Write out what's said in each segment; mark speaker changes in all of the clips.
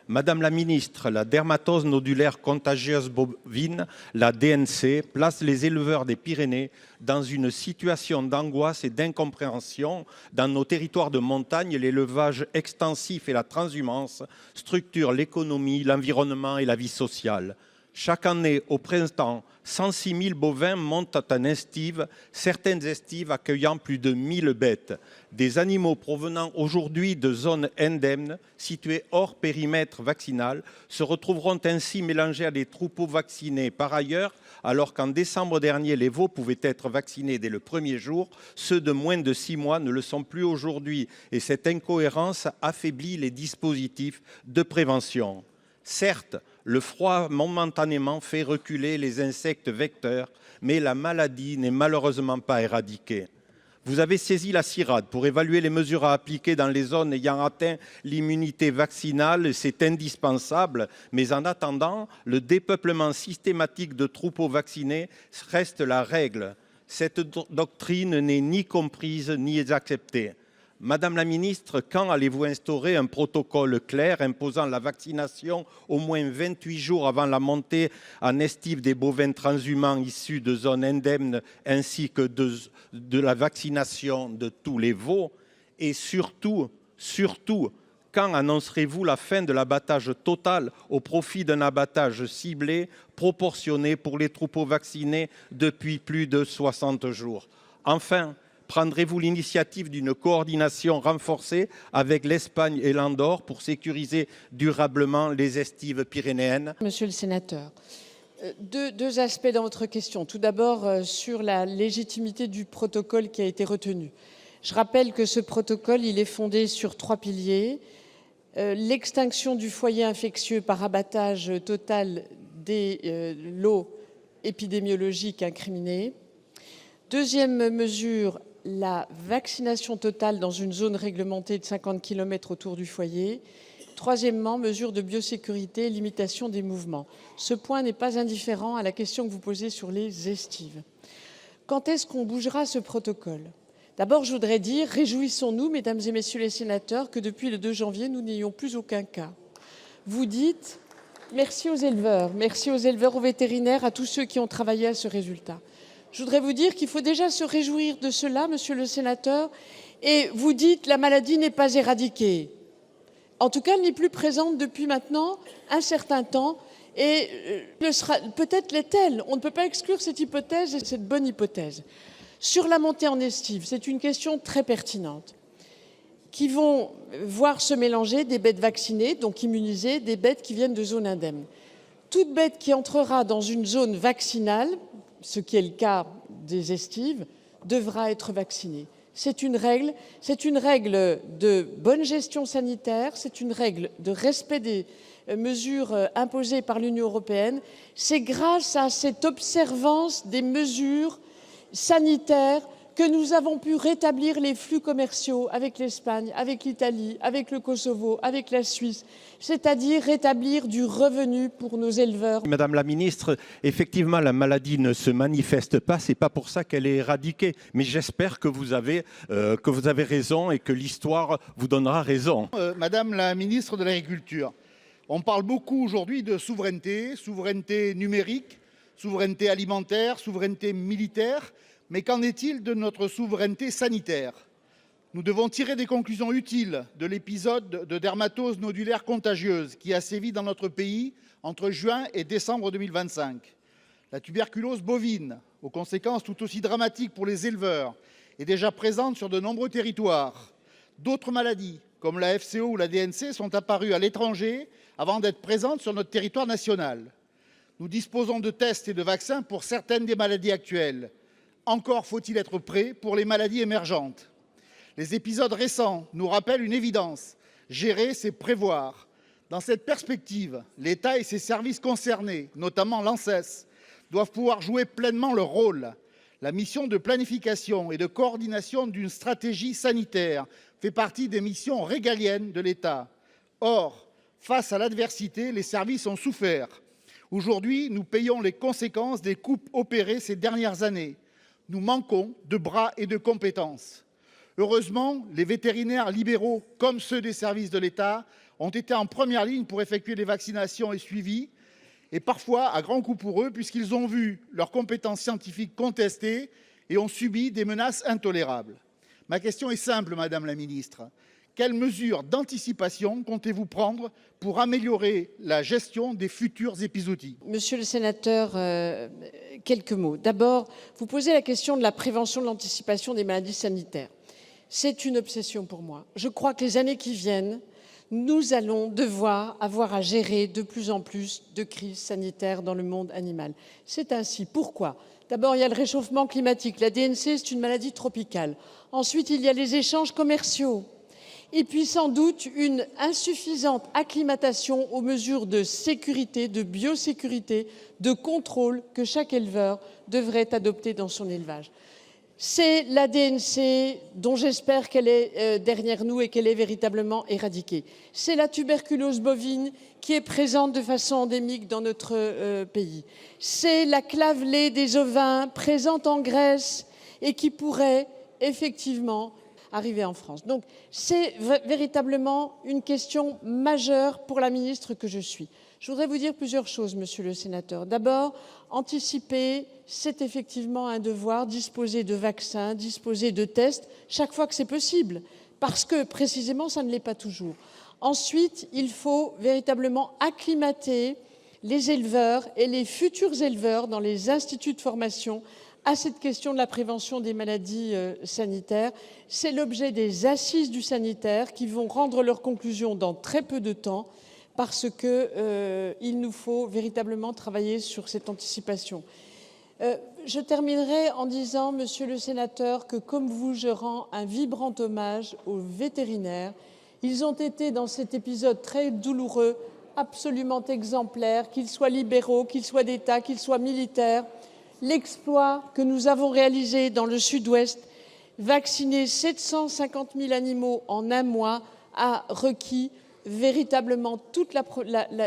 Speaker 1: Madame la ministre, la dermatose nodulaire contagieuse bovine, la DNC, place les éleveurs des Pyrénées dans une situation d'angoisse et d'incompréhension. Dans nos territoires de montagne, l'élevage extensif et la transhumance structurent l'économie, l'environnement et la vie sociale. Chaque année, au printemps, 106 000 bovins montent en estive, certaines estives accueillant plus de 1000 bêtes. Des animaux provenant aujourd'hui de zones indemnes, situées hors périmètre vaccinal, se retrouveront ainsi mélangés à des troupeaux vaccinés. Par ailleurs, alors qu'en décembre dernier, les veaux pouvaient être vaccinés dès le premier jour, ceux de moins de 6 mois ne le sont plus aujourd'hui. Et cette incohérence affaiblit les dispositifs de prévention. Certes, le froid momentanément fait reculer les insectes vecteurs, mais la maladie n'est malheureusement pas éradiquée. Vous avez saisi la CIRAD pour évaluer les mesures à appliquer dans les zones ayant atteint l'immunité vaccinale. C'est indispensable, mais en attendant, le dépeuplement systématique de troupeaux vaccinés reste la règle. Cette doctrine n'est ni comprise ni acceptée. Madame la ministre, quand allez-vous instaurer un protocole clair imposant la vaccination au moins 28 jours avant la montée en estive des bovins transhumants issus de zones indemnes ainsi que de la vaccination de tous les veaux? Et surtout, quand annoncerez-vous la fin de l'abattage total au profit d'un abattage ciblé, proportionné pour les troupeaux vaccinés depuis plus de 60 jours? Enfin, prendrez-vous l'initiative d'une coordination renforcée avec l'Espagne et l'Andorre pour sécuriser durablement les estives pyrénéennes?
Speaker 2: Monsieur le sénateur, deux aspects dans votre question. Tout d'abord, sur la légitimité du protocole qui a été retenu. Je rappelle que ce protocole, il est fondé sur 3 piliers. L'extinction du foyer infectieux par abattage total des lots épidémiologiques incriminés. Deuxième mesure, la vaccination totale dans une zone réglementée de 50 km autour du foyer. Troisièmement, mesure de biosécurité et limitation des mouvements. Ce point n'est pas indifférent à la question que vous posez sur les estives. Quand est-ce qu'on bougera ce protocole? D'abord, je voudrais dire, réjouissons-nous, mesdames et messieurs les sénateurs, que depuis le 2 janvier, nous n'ayons plus aucun cas. Vous dites, merci aux éleveurs, aux vétérinaires, à tous ceux qui ont travaillé à ce résultat. Je voudrais vous dire qu'il faut déjà se réjouir de cela, monsieur le sénateur, et vous dites la maladie n'est pas éradiquée. En tout cas, elle n'est plus présente depuis maintenant un certain temps, et peut-être l'est-elle. On ne peut pas exclure cette hypothèse et cette bonne hypothèse. Sur la montée en estive, c'est une question très pertinente, qui vont voir se mélanger des bêtes vaccinées, donc immunisées, des bêtes qui viennent de zones indemnes. Toute bête qui entrera dans une zone vaccinale, ce qui est le cas des estives, devra être vaccinée. C'est une règle de bonne gestion sanitaire, c'est une règle de respect des mesures imposées par l'Union européenne. C'est grâce à cette observance des mesures sanitaires que nous avons pu rétablir les flux commerciaux avec l'Espagne, avec l'Italie, avec le Kosovo, avec la Suisse, c'est-à-dire rétablir du revenu pour nos éleveurs.
Speaker 1: Madame la ministre, effectivement, la maladie ne se manifeste pas, c'est pas pour ça qu'elle est éradiquée. Mais j'espère que vous avez raison et que l'histoire vous donnera raison.
Speaker 3: Madame la ministre de l'Agriculture, on parle beaucoup aujourd'hui de souveraineté numérique, souveraineté alimentaire, souveraineté militaire. Mais qu'en est-il de notre souveraineté sanitaire? Nous devons tirer des conclusions utiles de l'épisode de dermatose nodulaire contagieuse qui a sévi dans notre pays entre juin et décembre 2025. La tuberculose bovine, aux conséquences tout aussi dramatiques pour les éleveurs, est déjà présente sur de nombreux territoires. D'autres maladies, comme la FCO ou la DNC, sont apparues à l'étranger avant d'être présentes sur notre territoire national. Nous disposons de tests et de vaccins pour certaines des maladies actuelles. Encore faut-il être prêt pour les maladies émergentes. Les épisodes récents nous rappellent une évidence. Gérer, c'est prévoir. Dans cette perspective, l'État et ses services concernés, notamment l'ANSES, doivent pouvoir jouer pleinement leur rôle. La mission de planification et de coordination d'une stratégie sanitaire fait partie des missions régaliennes de l'État. Or, face à l'adversité, les services ont souffert. Aujourd'hui, nous payons les conséquences des coupes opérées ces dernières années. Nous manquons de bras et de compétences. Heureusement, les vétérinaires libéraux, comme ceux des services de l'État, ont été en première ligne pour effectuer les vaccinations et suivis, et parfois à grands coups pour eux, puisqu'ils ont vu leurs compétences scientifiques contestées et ont subi des menaces intolérables. Ma question est simple, Madame la Ministre. Quelles mesures d'anticipation comptez-vous prendre pour améliorer la gestion des futures épizooties?
Speaker 2: Monsieur le sénateur, quelques mots. D'abord, vous posez la question de la prévention de l'anticipation des maladies sanitaires. C'est une obsession pour moi. Je crois que les années qui viennent, nous allons devoir avoir à gérer de plus en plus de crises sanitaires dans le monde animal. C'est ainsi. Pourquoi ? D'abord, il y a le réchauffement climatique. La DNC, c'est une maladie tropicale. Ensuite, il y a les échanges commerciaux. Et puis sans doute une insuffisante acclimatation aux mesures de sécurité, de biosécurité, de contrôle que chaque éleveur devrait adopter dans son élevage. C'est la DNC dont j'espère qu'elle est derrière nous et qu'elle est véritablement éradiquée. C'est la tuberculose bovine qui est présente de façon endémique dans notre pays. C'est la clavelée des ovins présente en Grèce et qui pourrait effectivement arriver en France. Donc c'est véritablement une question majeure pour la ministre que je suis. Je voudrais vous dire plusieurs choses, monsieur le sénateur. D'abord, anticiper, c'est effectivement un devoir, disposer de vaccins, disposer de tests, chaque fois que c'est possible, parce que précisément, ça ne l'est pas toujours. Ensuite, il faut véritablement acclimater les éleveurs et les futurs éleveurs dans les instituts de formation à cette question de la prévention des maladies sanitaires. C'est l'objet des assises du sanitaire qui vont rendre leurs conclusions dans très peu de temps parce qu'il nous faut véritablement travailler sur cette anticipation. Je terminerai en disant, monsieur le sénateur, que comme vous, je rends un vibrant hommage aux vétérinaires. Ils ont été, dans cet épisode très douloureux, absolument exemplaires, qu'ils soient libéraux, qu'ils soient d'État, qu'ils soient militaires. L'exploit que nous avons réalisé dans le Sud-Ouest, vacciner 750 000 animaux en un mois, a requis véritablement toute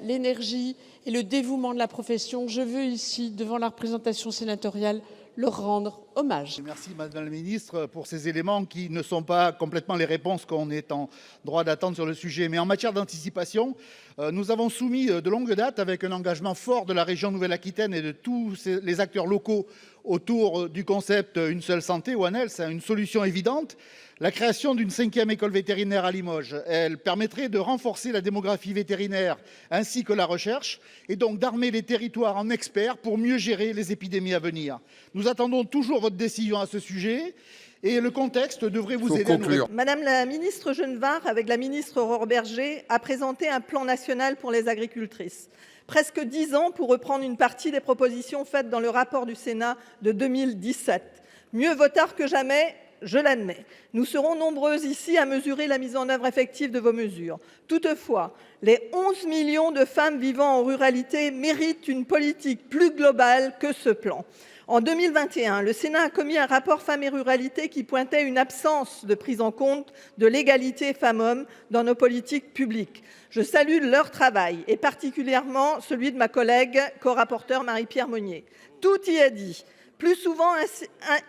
Speaker 2: l'énergie et le dévouement de la profession. Je veux ici, devant la représentation sénatoriale, leur rendre hommage.
Speaker 3: Merci Madame la Ministre pour ces éléments qui ne sont pas complètement les réponses qu'on est en droit d'attendre sur le sujet. Mais en matière d'anticipation, nous avons soumis de longue date, avec un engagement fort de la région Nouvelle-Aquitaine et de tous les acteurs locaux autour du concept Une seule santé, One Health, une solution évidente, la création d'une 5e école vétérinaire à Limoges. Elle permettrait de renforcer la démographie vétérinaire ainsi que la recherche et donc d'armer les territoires en experts pour mieux gérer les épidémies à venir. Nous attendons toujours votre décision à ce sujet et le contexte devrait vous aider à nous répondre.
Speaker 4: Madame la ministre Genevard, avec la ministre Aurore Bergé, a présenté un plan national pour les agricultrices. Presque 10 ans pour reprendre une partie des propositions faites dans le rapport du Sénat de 2017. Mieux vaut tard que jamais, je l'admets. Nous serons nombreuses ici à mesurer la mise en œuvre effective de vos mesures. Toutefois, les 11 millions de femmes vivant en ruralité méritent une politique plus globale que ce plan. En 2021, le Sénat a commis un rapport Femmes et ruralité qui pointait une absence de prise en compte de l'égalité femmes-hommes dans nos politiques publiques. Je salue leur travail et particulièrement celui de ma collègue co-rapporteure Marie-Pierre Monnier. Tout y est dit. Plus souvent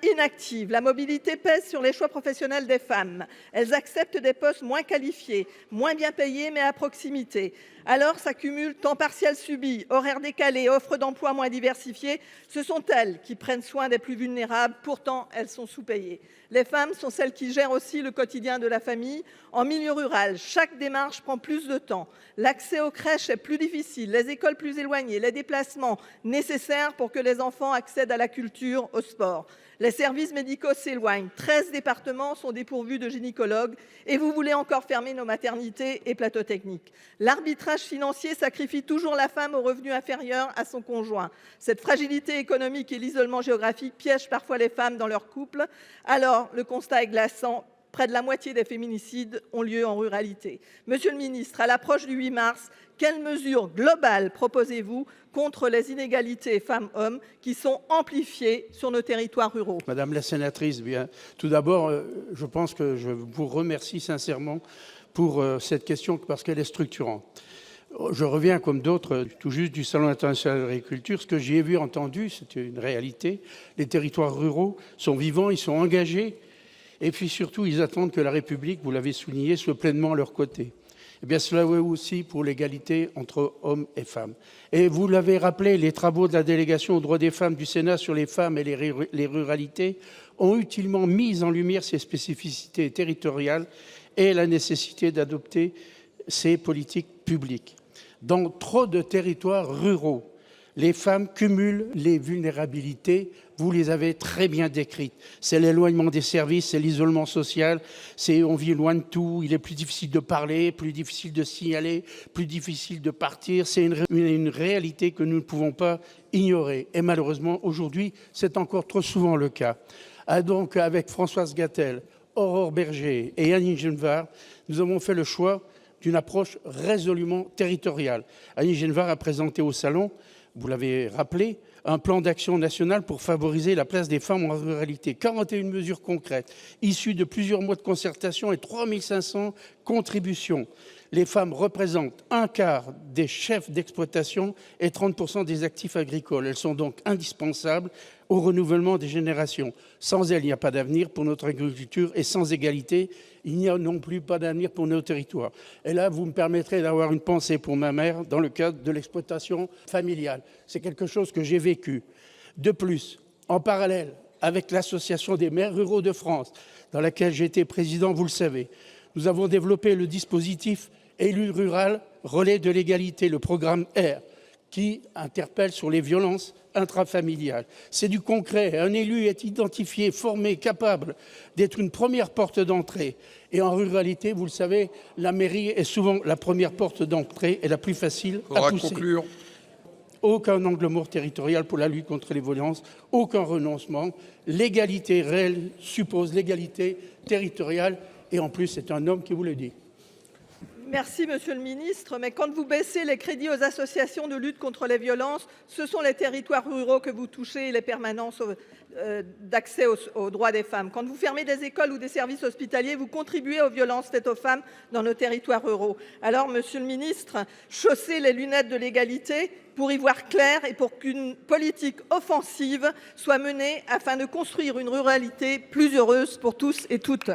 Speaker 4: inactives, la mobilité pèse sur les choix professionnels des femmes. Elles acceptent des postes moins qualifiés, moins bien payés, mais à proximité. Alors s'accumulent temps partiel subi, horaires décalés, offres d'emploi moins diversifiées. Ce sont elles qui prennent soin des plus vulnérables, pourtant elles sont sous-payées. Les femmes sont celles qui gèrent aussi le quotidien de la famille. En milieu rural, chaque démarche prend plus de temps. L'accès aux crèches est plus difficile, les écoles plus éloignées, les déplacements nécessaires pour que les enfants accèdent à la culture, au sport. Les services médicaux s'éloignent. 13 départements sont dépourvus de gynécologues et vous voulez encore fermer nos maternités et plateaux techniques. L'arbitrage financier sacrifie toujours la femme aux revenus inférieurs à son conjoint. Cette fragilité économique et l'isolement géographique piègent parfois les femmes dans leur couple. Alors, le constat est glaçant. Près de la moitié des féminicides ont lieu en ruralité. Monsieur le ministre, à l'approche du 8 mars, quelles mesures globales proposez-vous contre les inégalités femmes-hommes qui sont amplifiées sur nos territoires ruraux?
Speaker 5: Madame la sénatrice, bien, tout d'abord, je pense que je vous remercie sincèrement pour cette question parce qu'elle est structurante. Je reviens, comme d'autres, tout juste du Salon international de l'agriculture. Ce que j'y ai vu, entendu, c'est une réalité. Les territoires ruraux sont vivants, ils sont engagés. Et puis surtout, ils attendent que la République, vous l'avez souligné, soit pleinement à leur côté. Eh bien, cela vaut aussi pour l'égalité entre hommes et femmes. Et vous l'avez rappelé, les travaux de la délégation aux droits des femmes du Sénat sur les femmes et les ruralités ont utilement mis en lumière ces spécificités territoriales et la nécessité d'adopter ces politiques publiques. Dans trop de territoires ruraux, les femmes cumulent les vulnérabilités, vous les avez très bien décrites. C'est l'éloignement des services, c'est l'isolement social, c'est on vit loin de tout, il est plus difficile de parler, plus difficile de signaler, plus difficile de partir. C'est une réalité que nous ne pouvons pas ignorer. Et malheureusement, aujourd'hui, c'est encore trop souvent le cas. Donc, avec Françoise Gatel, Aurore Berger et Annie Genevard, nous avons fait le choix d'une approche résolument territoriale. Annie Genevard a présenté au Salon, vous l'avez rappelé, un plan d'action national pour favoriser la place des femmes en ruralité. 41 mesures concrètes, issues de plusieurs mois de concertation et 3500 contributions. Les femmes représentent un quart des chefs d'exploitation et 30% des actifs agricoles. Elles sont donc indispensables au renouvellement des générations. Sans elles, il n'y a pas d'avenir pour notre agriculture et sans égalité, il n'y a non plus pas d'avenir pour nos territoires. Et là, vous me permettrez d'avoir une pensée pour ma mère dans le cadre de l'exploitation familiale. C'est quelque chose que j'ai vécu. De plus, en parallèle avec l'Association des maires ruraux de France, dans laquelle j'ai été président, vous le savez, nous avons développé le dispositif élu rural relais de l'égalité, le programme R, qui interpelle sur les violences intrafamiliales. C'est du concret. Un élu est identifié, formé, capable d'être une première porte d'entrée. Et en ruralité, vous le savez, la mairie est souvent la première porte d'entrée et la plus facile à pousser.
Speaker 6: Conclure.
Speaker 5: Aucun angle mort territorial pour la lutte contre les violences, aucun renoncement. L'égalité réelle suppose l'égalité territoriale. Et en plus, c'est un homme qui vous le dit.
Speaker 4: Merci, monsieur le ministre. Mais quand vous baissez les crédits aux associations de lutte contre les violences, ce sont les territoires ruraux que vous touchez et les permanences d'accès aux droits des femmes. Quand vous fermez des écoles ou des services hospitaliers, vous contribuez aux violences faites aux femmes dans nos territoires ruraux. Alors, monsieur le ministre, chaussez les lunettes de l'égalité pour y voir clair et pour qu'une politique offensive soit menée afin de construire une ruralité plus heureuse pour tous et toutes.